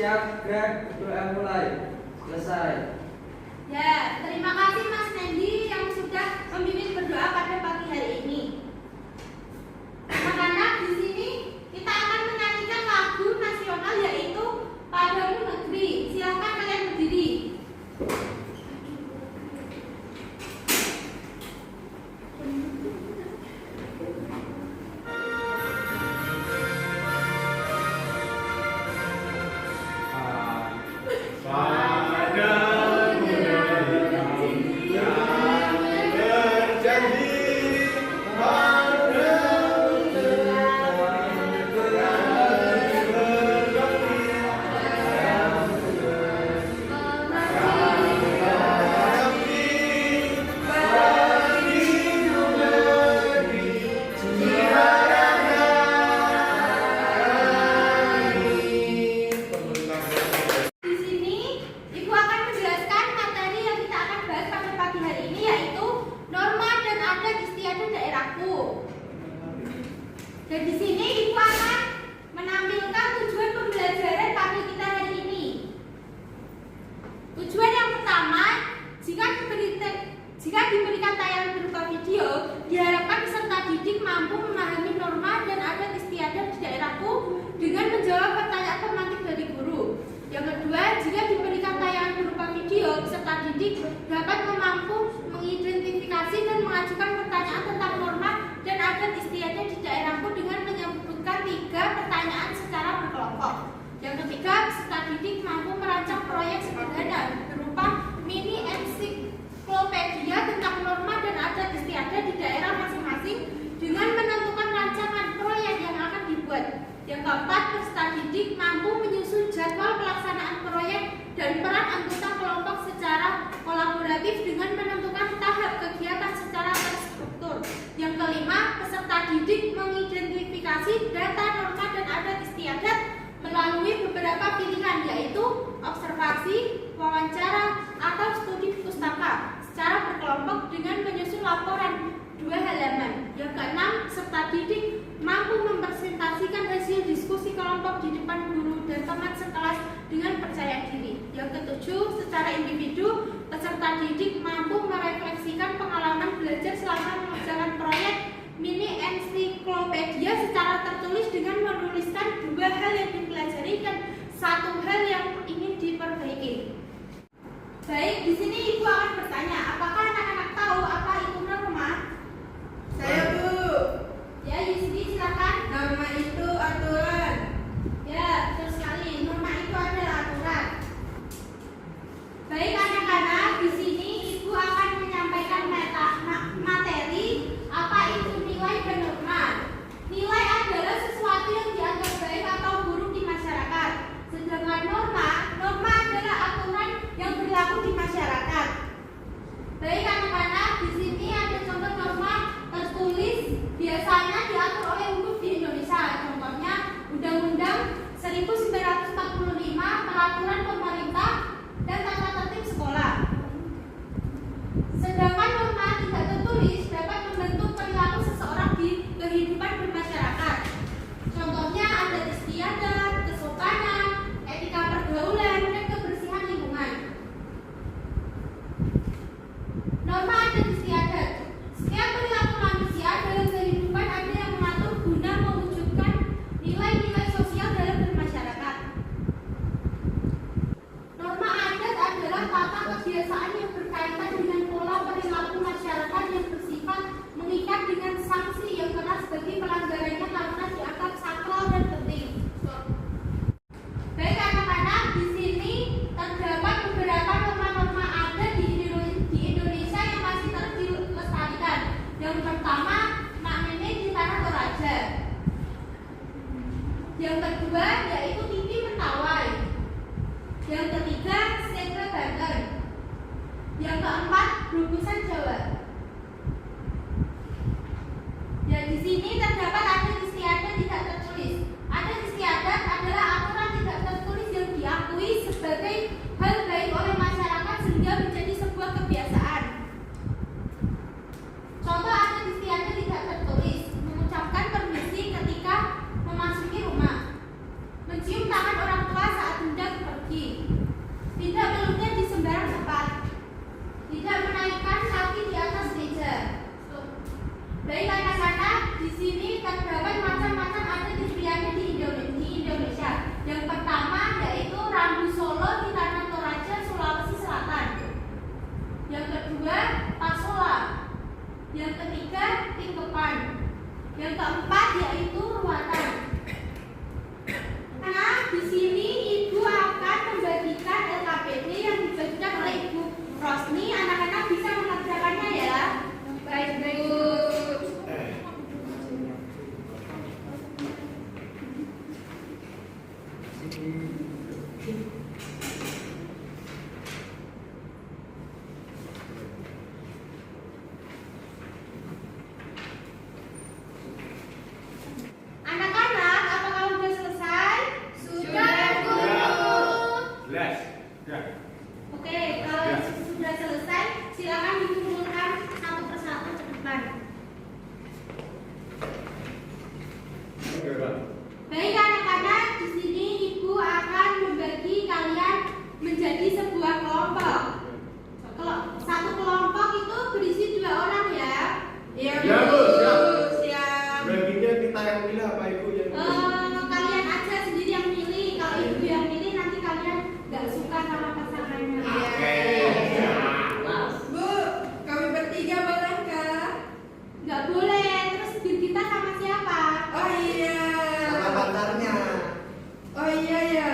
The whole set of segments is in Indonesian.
siap, Greg, mulai. Selesai. Ya, terima kasih Mas Nendi yang sudah membimbing berdoa pada pagi hari ini. Anak-anak, di sini kita akan menyanyikan lagu nasional yaitu Padamu Negeri. Silakan kalian berdiri. Dan di sini Ibu akan menampilkan tujuan pembelajaran pagi kita hari ini. Tujuan yang pertama, jika diberikan tayangan berupa video, diharapkan peserta didik mampu memahami norma dan adat istiadat di daerahku dengan menjawab pertanyaan pemantik dari guru. Yang kedua, jika diberikan tayangan berupa video, peserta didik dapat mampu mengidentifikasi dan mengajukan pertanyaan tentang norma dan adat istiadat di daerahku dengan menyebutkan 3 pertanyaan secara berkelompok. Yang ketiga, peserta didik mampu merancang proyek sederhana berupa mini ensiklopedia tentang norma dan adat istiadat di daerah masing-masing dengan menentukan rancangan proyek yang akan dibuat. Yang keempat, peserta didik mampu menyusun jadwal pelaksanaan proyek dan peran anggota kelompok secara kolaboratif dengan menentukan tahap kegiatan secara terstruktur. Yang kelima, peserta didik mengidentifikasi data norma dan adat istiadat melalui beberapa pilihan yaitu observasi, wawancara, atau studi pustaka secara berkelompok dengan menyusun laporan 2 halaman. Yang keenam, peserta didik mampu mempresentasikan hasil diskusi kelompok di depan guru dan teman sekelas dengan percaya diri. Yang ketujuh, secara individu, peserta didik mampu merefleksikan pengalaman belajar selama mengerjakan proyek mini ensiklopedia secara tertulis dengan menuliskan 2 hal yang dipelajari dan 1 hal yang ingin diperbaiki. Baik, di sini Ibu akan bertanya, apakah anak-anak tahu apa itu norma? Saya Bu. Ya, Yusdi silakan. Norma itu aturan. Ya, betul sekali. Norma itu adalah aturan. Baik anak-anak, di sini Ibu akan menyampaikan materi apa itu nilai dan norma. Nilai adalah sesuatu yang dianggap baik atau buruk di masyarakat. Sedangkan norma adalah aturan yang berlaku di masyarakat. Baik anak-anak, di sini ada contoh norma tertulis biasanya diatur oleh hukum di Indonesia. Contohnya Undang-Undang 1945, Peraturan Pemerintah, dan Tata Tertib Sekolah. Sedangkan norma tidak tertulis dapat membentuk perilaku seseorang di kehidupan bermasyarakat. Contohnya adat istiadat, kesopanan, etika pergaulan, dan kebersihan lingkungan. Norma adat istiadat. Setiap perilaku manusia dalam kehidupan ada yang mengatur guna mewujudkan nilai-nilai sosial dalam bermasyarakat. Norma adat adalah tata kebiasaan yang berkaitan dengan pola perilaku masyarakat yang bersifat mengikat dengan sanksi yang keras bagi pelanggarannya karena dianggap sakral dan penting. Baik anak-anak, di sini terdapat beberapa norma-norma adat di Indonesia yang masih terus dilestarikan. Yang pertama, Mak Nene di Tanah Toraja. Yang kedua, yaitu Titi Mentawai. Yang ketiga, Sentra Banten. Yang keempat, Gugusan Jawa. Dan di sini terdapat adat istiadat tidak tertulis. Adat istiadat adalah aturan tidak tertulis yang diakui sebagai hal baik oleh masyarakat sehingga menjadi sebuah kebiasaan. Contoh adat istiadat tidak tertulis: mengucapkan permisi ketika memasuki rumah, mencium tangan orang tua saat hendak sini Ibu akan membagikan LKPD yang dibagikan oleh Ibu Rosni. Anak-anak bisa mengerjakannya ya. Baik, Bu. Anak-anak, apakah sudah selesai? Sudah, Bu. Jelas. Ya. Oke, kalau sudah selesai, silakan dikumpulkan satu persatu ke depan. Oke, Pak. Baik anak-anak, di sini Ibu akan membagi kalian menjadi sebuah kelompok. Satu kelompok itu berisi 2 orang ya. Iya, Ya, Bu. Bu, siap. Siap. Baginya kita yang pilih apa Ibu yang pilih? Kalian aja sendiri yang milih. Kalau Ibu yang milih, nanti kalian nggak suka sama pasangannya. Oke. Bu, kami bertiga bolehkah? Nggak boleh. Terus biar kita sama siapa? Oh iya. Sama pacarnya. Oh iya ya.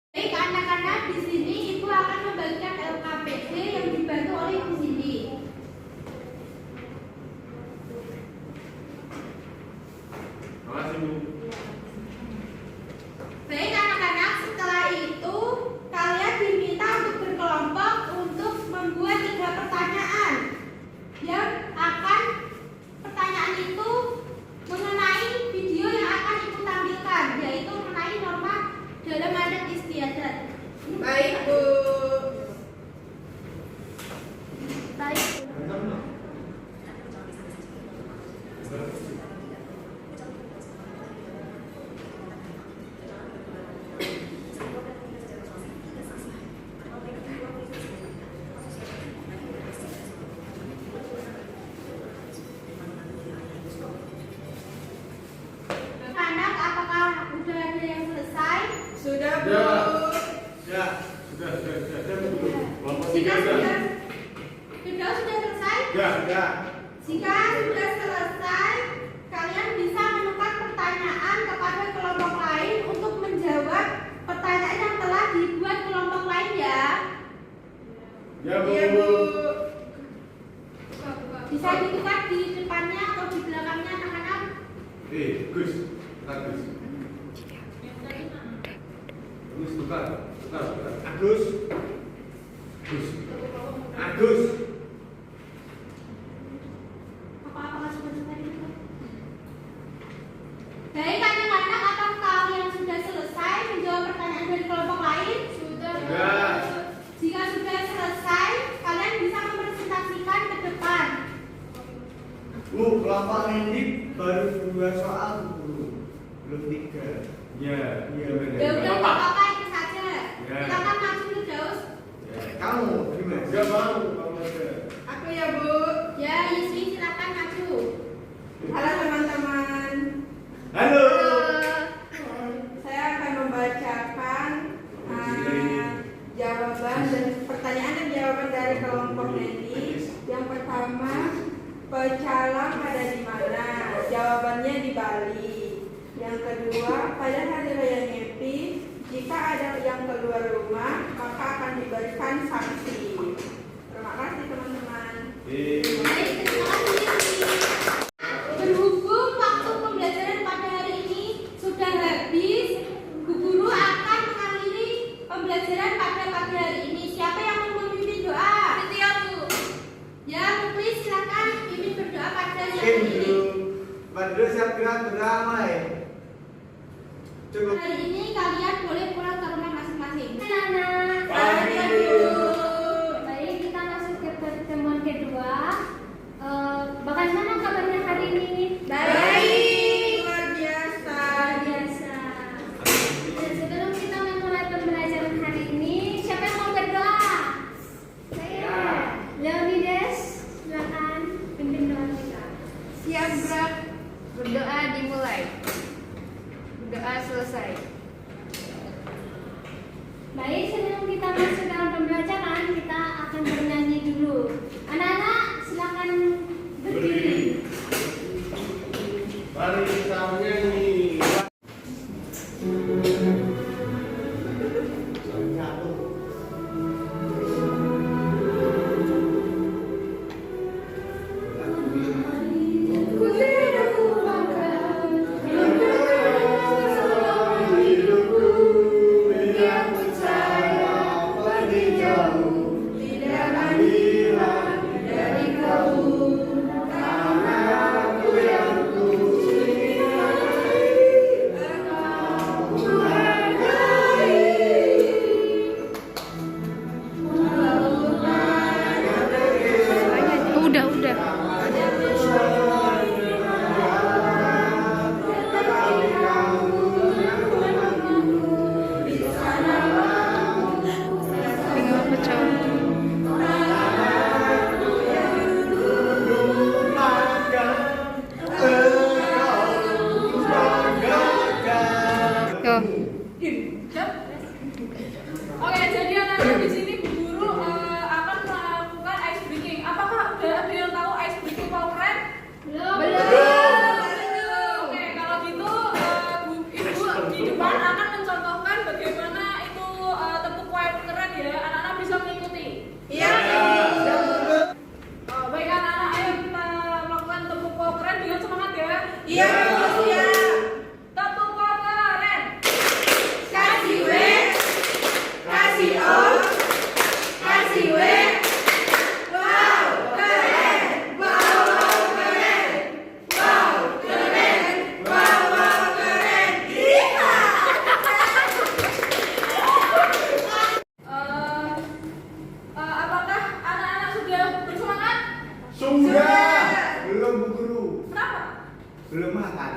Baik anak-anak, di sini Ibu akan membagikan LKPD yang dibantu oleh Ibu Cindy. Makasih, Bu. Baik anak-anak, setelah itu kalian diminta untuk berkelompok untuk membuat 3 pertanyaan yang akan pertanyaan itu mengenai video yang akan Ibu tampilkan, yaitu mengenai norma dalam adat istiadat. Baik, Bu. Baik. Anak, apakah udah ada yang selesai? Sudah, Bu. Ya. Ya. Sudah. Kelompok Jika 3 sudah. sudah selesai? Ya. Jika sudah selesai, kalian bisa menekan pertanyaan kepada kelompok lain untuk menjawab pertanyaan yang telah dibuat kelompok lain ya. Ya, Bu. Iya, Bu. Bisa ditukar di depannya atau di belakangnya anak-anak. Gus. Gus. Gus, tukar. Agus. Agus. Apakah sudah selesai itu? Baik anak-anak, apakah kalian sudah selesai menjawab pertanyaan dari kelompok lain? Sudah. Jika sudah selesai, kalian bisa mempresentasikan ke depan. Bu, kelompok ini baru 2 soal, Bu. Belum 3. Ya. Ya udah nggak apa-apa, itu saja. Ya. Kita kan maju ke Daus. Kamu gimana? Enggak mau kamu aja. Aku ya, Bu. Ya, Yusri silakan maju. Halo teman-teman. Halo. Saya akan membacakan jawaban dan pertanyaan dan jawaban dari kelompok ini. Yang pertama, pecalang ada di mana? Jawabannya di Bali. Yang kedua, pada hari raya Nyepi, jika ada yang keluar rumah, maka akan diberikan sanksi. Terima kasih teman-teman. Baik, terima kasih Yusri. Berhubung waktu pembelajaran pada hari ini sudah habis, Bu Guru akan mengakhiri pembelajaran pada pagi hari ini. Siapa yang mau memimpin doa? Setia, Bu. Ya, Muklis silakan pimpin berdoa pada siang ini. Bandel siap gerak beramai. Cukup. Hari ini kalian boleh pulang ke rumah masing-masing. Pagi, Bu. Baik, kita masuk ke pertemuan kedua. Bagaimana kabarnya hari ini? Baik, luar biasa. Biasa. Dan sebelum kita memulai pembelajaran hari ini, siapa yang mau berdoa? Saya. Leonidas, silakan pimpin doa kita. Siap gerak. Berdoa dimulai. Berdoa selesai. Siap? Oke, jadi anak-anak di sini Bu Guru akan melakukan ice breaking. Apakah udah ada yang tahu ice breaking program? Oke, kalau gitu Bu Ibu di depan akan mencontohkan bagaimana itu tepuk kue keren ya. Anak-anak bisa mengikuti. Iya. Baik anak-anak, ayo kita melakukan tepuk kue keren dengan semangat ya. Iya, Bu, siap. Tepuk kue keren. Kasih W, kasih O, kasih W. Wow, keren. Wow, wow, keren. Wow, keren. Wow, wow, keren. Iya. Apakah anak-anak sudah bersemangat? Sudah. Belum Bu Guru. Kenapa? Belum makan.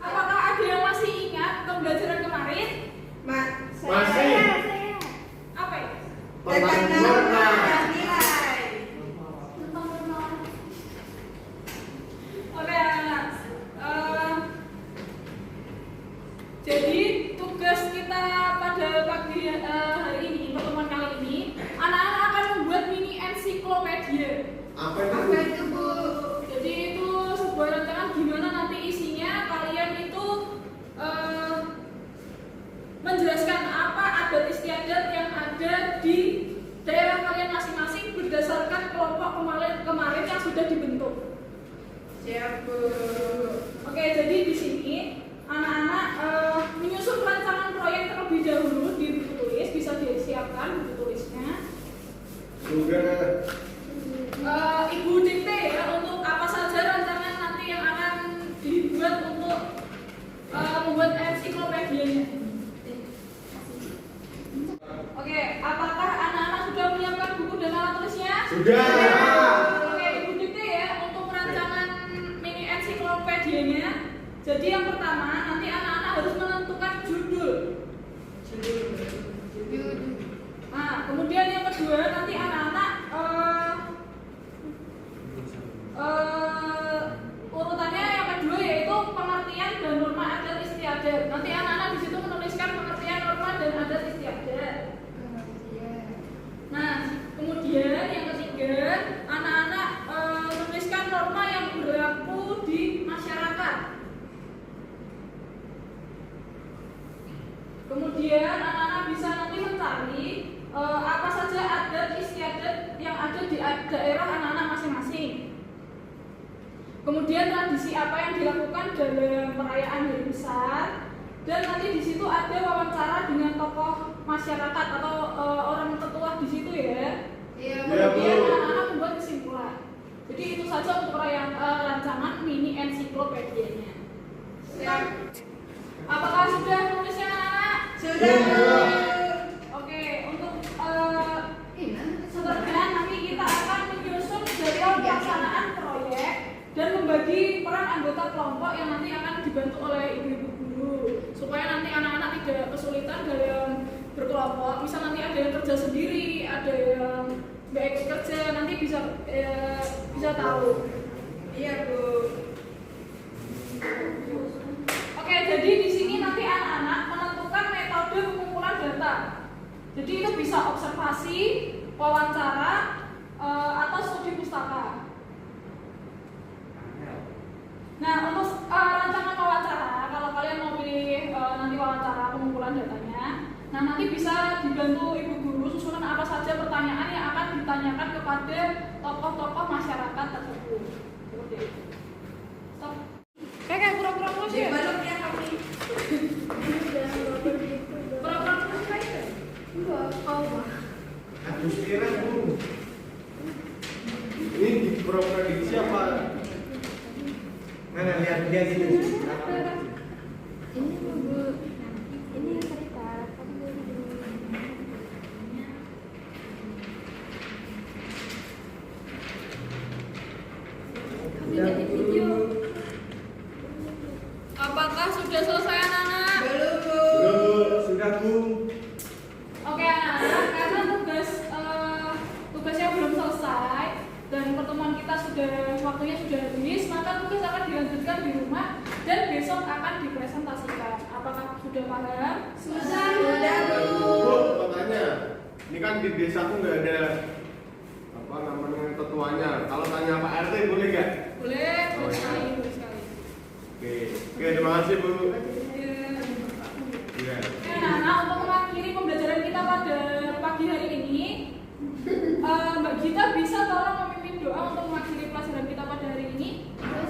Apakah ada yang masih ingat pembelajaran kemarin? Masih. Saya. Apa ya? Tentang norma dan nilai. Tentang norma. Oke anak-anak. Jadi tugas kita pada pagi hari ini, pertemuan kali ini, anak-anak akan membuat mini ensiklopedia. Apa Apa itu? itu, Bu? Jadi itu sebuah rancangan gimana nanti isinya kalian itu menjelaskan apa adat istiadat yang ada di daerah kalian masing-masing berdasarkan kelompok kemarin yang sudah dibentuk. Siap, Bu. Oke, jadi di sini anak-anak menyusun rancangan proyek terlebih dahulu di buku tulis, bisa disiapkan buku tulisnya. Sudah. Ibu dikte ya untuk apa saja rancangan nanti yang akan dibuat untuk membuat ensiklopedianya. Oke, apakah anak-anak sudah menyiapkan buku dan alat tulisnya? Sudah. Oke, Ibu dikte ya untuk rancangan mini ensiklopedianya. Jadi yang pertama nanti anak-anak harus menentukan judul. Nah, kemudian yang kedua nanti anak-anak urutannya yang kedua yaitu pengertian dan norma adat istiadat. Nanti anak-anak di situ menuliskan pengertian norma dan adat istiadat. Nah, kemudian yang ketiga anak-anak menuliskan norma yang berlaku di masyarakat. Kemudian anak-anak bisa nanti mencari apa saja adat istiadat yang ada di daerah anak-anak masing-masing. Kemudian tradisi apa yang dilakukan dalam perayaan hari besar, dan nanti di situ ada wawancara dengan tokoh masyarakat atau orang tertua di situ ya. Iya, Bu. Kemudian anak-anak membuat kesimpulan. Jadi itu saja untuk rancangan mini ensiklopedianya. Siap. Apakah sudah menulisnya anak-anak? Sudah, Bu. Oke, untuk seterusnya nanti kita akan menyusun jadwal pelaksanaan proyek dan membagi peran anggota kelompok yang nanti akan dibantu oleh ibu-ibu guru supaya nanti anak-anak tidak kesulitan dalam berkelompok. Misal nanti ada yang kerja sendiri, ada yang nggak ikut kerja, nanti bisa tahu. Iya, Bu. Oke, jadi di sini nanti anak-anak menentukan metode pengumpulan data. Jadi itu bisa observasi, wawancara, atau studi pustaka. Nah, untuk rancangan wawancara, kalau kalian mau pilih nanti wawancara pengumpulan datanya, nah nanti bisa dibantu ibu guru susunan apa saja pertanyaan yang akan ditanyakan kepada tokoh-tokoh masyarakat tersebut. Seperti itu. Stop. Kayak pura-pura terus ya? Belum ya, kami. Pura-pura terus kayak ya? Enggak, kau mah. Agus kira Bu. Ini di prediksi apa? Mana lihat dia gitu. Ini Bu. Ini yang cerita. Kami jadi video. Apakah sudah selesai anak-anak? Belum, Bu. Sudah Bu. Oke anak-anak, karena tugasnya belum selesai dan pertemuan kita waktunya sudah habis, maka tugas akan dilanjutkan di rumah dan besok akan dipresentasikan. Apakah sudah paham? Sudah, Bu. Bu, katanya, ini kan di desaku nggak ada apa namanya ketuanya. Kalau tanya Pak RT boleh nggak? Boleh, Oh, boleh iya. sekali, boleh sekali. Oke, terima kasih Bu. Iya. Oke, anak-anak, untuk mengakhiri pembelajaran kita pada pagi hari ini, Mbak Gita bisa tolong memimpin doa untuk mengakhiri pelajaran kita pada hari ini?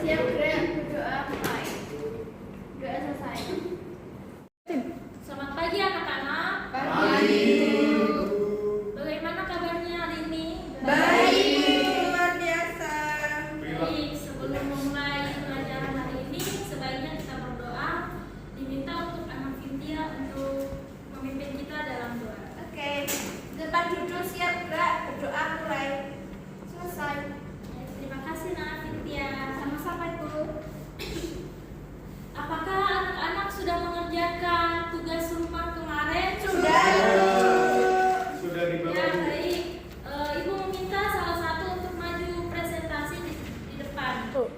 Siap gerak berdoa mulai. Doa selesai. Selamat pagi anak-anak. Pagi. Bagaimana kabarnya hari ini? Baik, luar biasa. Baik, sebelum memulai pelajaran hari ini, sebaiknya kita berdoa. Diminta untuk anak Cynthia untuk memimpin kita dalam doa. Oke. Depan duduk siap gerak berdoa mulai. Selesai. Ya, terima kasih Nak Cynthia. Sama-sama Ibu. Apakah anak-anak sudah mengerjakan tugas rumah kemarin? Sudah. Sudah Ya, dibawa Bu. baik. Ibu meminta salah satu untuk maju presentasi di depan. Bu,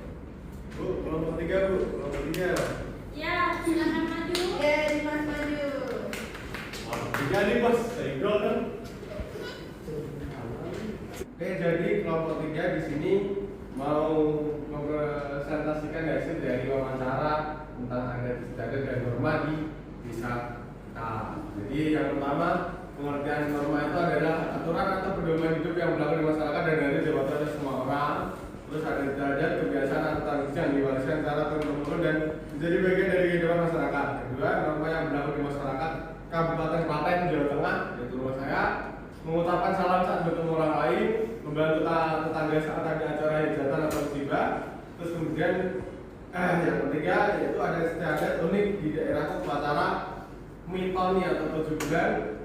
kelompok 3 Bu, kelompok 3. Ya, silakan maju. Ya, Dimas maju. Tiga nih bos, senggol kan? Oke, jadi kelompok 3 di sini mau mempresentasikan hasil dari wawancara tentang adat istiadat dan norma di desa kita. Jadi yang pertama, pengertian norma itu adalah aturan atau pedoman hidup yang berlaku di masyarakat dan dari jabatan oleh semua orang. Terus ada istiadat, kebiasaan atau tradisi yang diwariskan secara turun-temurun dan menjadi bagian dari kehidupan masyarakat. Kedua, norma yang berlaku di masyarakat Kabupaten Klaten, Jawa Tengah, yaitu rumah saya, mengucapkan salam saat bertemu orang lain, membantu tetangga saat ada acara hajatan atau musibah. Terus kemudian yang ketiga yaitu ada istiadat unik di daerahku, upacara mitoni atau 7 bulan.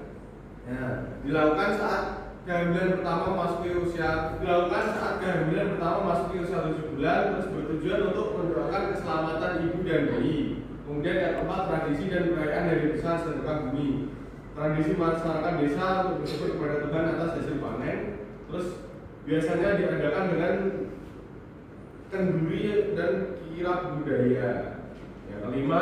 Ya, dilakukan saat kehamilan pertama memasuki usia 7 bulan, terus bertujuan untuk mendoakan keselamatan ibu dan bayi. Kemudian yang keempat, tradisi dan perayaan dari besar sedekah bumi. Tradisi masyarakat desa untuk bersyukur kepada Tuhan atas hasil panen. Terus biasanya diadakan dengan kenduri dan kirap budaya. Yang kelima,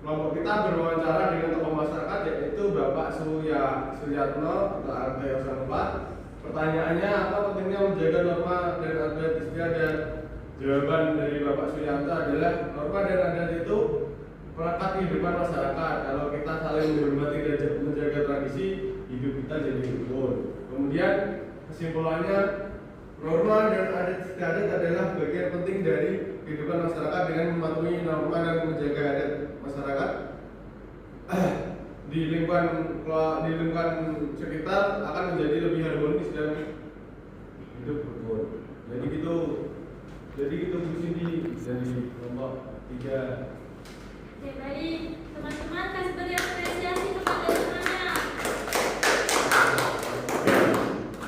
kelompok kita berwawancara dengan tokoh masyarakat yaitu Bapak Suryatno atau RT 04. Pertanyaannya, apa pentingnya menjaga norma dan adat istiadat? Jawaban dari Bapak Suryatno adalah norma dan adat itu melekat kehidupan masyarakat. Kalau kita saling menghormati dan menjaga tradisi, hidup kita jadi rukun. Kemudian kesimpulannya, norma dan adat istiadat adalah bagian penting dari kehidupan masyarakat. Dengan mematuhi norma dan menjaga adat masyarakat di lingkungan sekitar akan menjadi lebih harmonis dan hidup rukun. Jadi gitu Bu Cindy dari kelompok 3. Oke, baik. Teman-teman kasih beri apresiasi kepada temannya.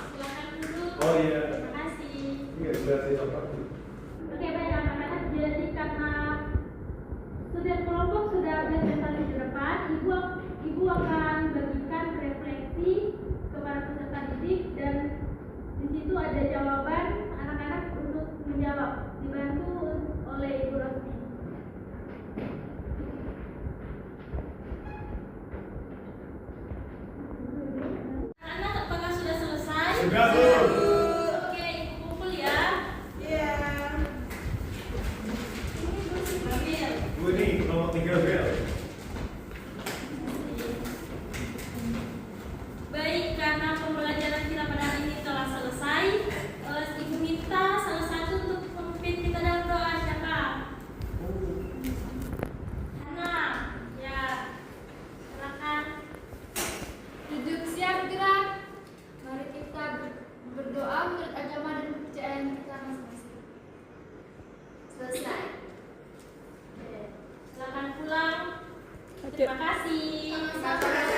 Silakan duduk. Oh iya. Terima kasih. Ini sudah saya dapat. Oke, baik anak-anak. Jadi karena setiap kelompok sudah presentasi di depan, ibu akan bagikan refleksi kepada peserta didik dan di situ ada jawaban anak-anak untuk menjawab, dibantu oleh Ibu Rosmi. Anak, apakah sudah selesai? Sudah Bu. Oke, Ibu kumpul ya. Iya. Ambil. Bu ini kelompok 3 Bel. Baik, karena pembelajaran kita pada hari ini telah selesai, Ibu minta salah satu untuk memimpin kita dalam doa. Siapa? Hana. Ya, silakan. Hidup siap gerak. Mari kita berdoa menurut agama dan kepercayaan kita masing-masing. Selesai. Silakan pulang. Terima kasih. Sama-sama.